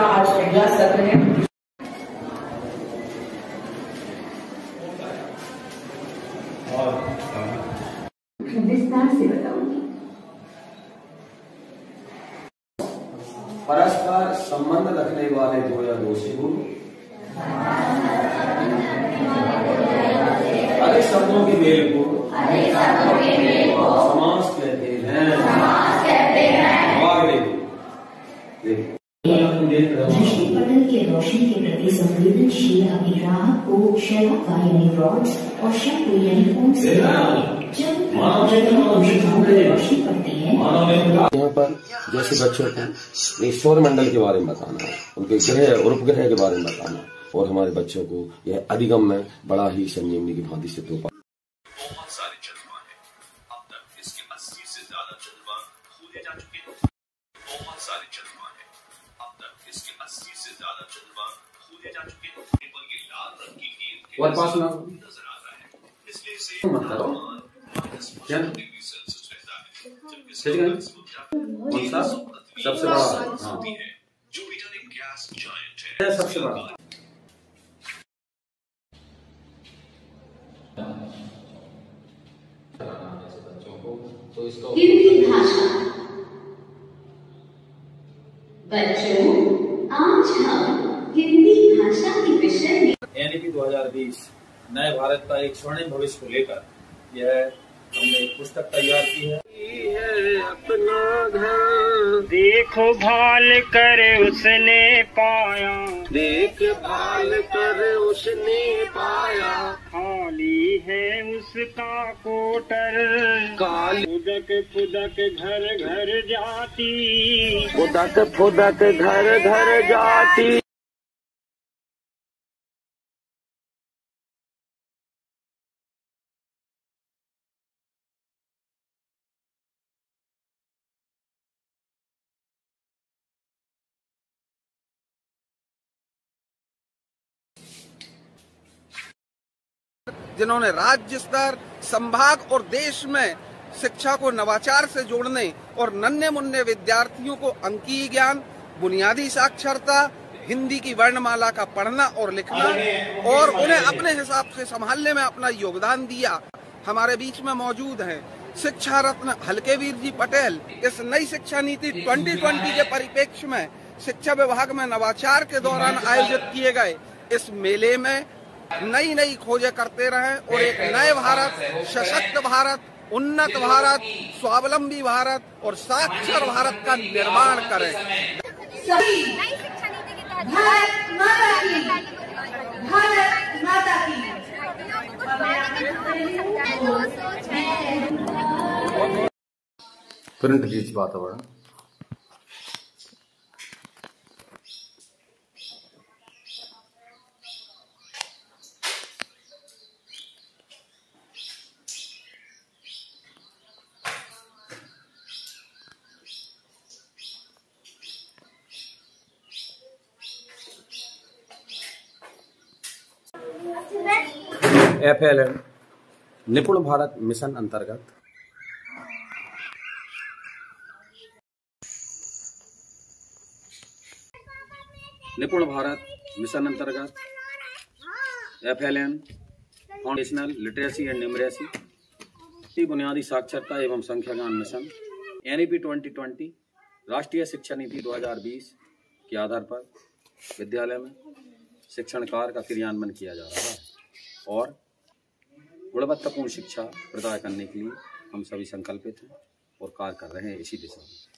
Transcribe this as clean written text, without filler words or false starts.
का आज पहला सत्र है। विस्तार से बताऊंगी। परस्पर संबंध रखने वाले दो या दो से गुण, अधिक शब्दों के मेल को समास कहते हैं। दृष्टिपटल के रोशनी के प्रति संवेदनशील अभिग्राहक को शैला यानी रॉड्स और शब्द यानी कोन से रोशनी पड़ती है। यहाँ पर जैसे बच्चों को सौर मंडल के बारे में बताना, उनके ग्रह और उपग्रह के बारे में बताना, और हमारे बच्चों को यह अधिगम में बड़ा ही संजीवनी की भांति सिद्ध हो पाए। बहुत सारे चंद्रमा हैं, अब तक इसके 80 से ज्यादा चंद्रमा खोजे जा चुके हैं। बहुत सारे चंद्रमा हैं, अब तक इसके 80 से ज्यादा चंद्रमा खोजे जा चुके हैं। पर ये लाल रंग की गेंद और पास ना नजर आता है, इसलिए इसे मत करो क्या डिग्री सेल्सियस रहता है। कौन सा सबसे बड़ा? हाँ, जुपिटर एक गैस जायंट है। सबसे बड़ा हिंदी भाषा। बच्चों, आज हम हिंदी भाषा के विषय में एनईपी 2020 नए भारत का एक स्वर्णिम भविष्य को लेकर यह हमने एक पुस्तक तैयार की है। अपना घर देखभाल कर उसने पाया, देखभाल कर उसने पाया, खाली है उसका कोटर, काली फुदक फुदक घर घर जाती, फुदक फुदक घर घर जाती। जिन्होंने राज्य स्तर, संभाग और देश में शिक्षा को नवाचार से जोड़ने और नन्हे मुन्ने विद्यार्थियों को अंकीय ज्ञान, बुनियादी साक्षरता, हिंदी की वर्णमाला का पढ़ना और लिखना और उन्हें अपने हिसाब से संभालने में अपना योगदान दिया, हमारे बीच में मौजूद हैं। शिक्षा रत्न हल्केवीर जी पटेल इस नई शिक्षा नीति 2020 के परिप्रेक्ष्य में शिक्षा विभाग में नवाचार के दौरान आयोजित किए गए इस मेले में नई नई खोजें करते रहें और एक नए भारत, सशक्त भारत, उन्नत भारत, स्वावलंबी भारत और साक्षर भारत का निर्माण करें। प्रिंट बीच वातावरण FLN निपुण भारत मिशन अंतर्गत FLN foundational literacy and numeracy बुनियादी साक्षरता एवं संख्या ज्ञान मिशन NEP 2020 राष्ट्रीय शिक्षा नीति 2020 के आधार पर विद्यालय में शिक्षण कार्य का क्रियान्वयन किया जा रहा है और गुणवत्तापूर्ण शिक्षा प्रदान करने के लिए हम सभी संकल्पित हैं और कार्य कर रहे हैं इसी दिशा में।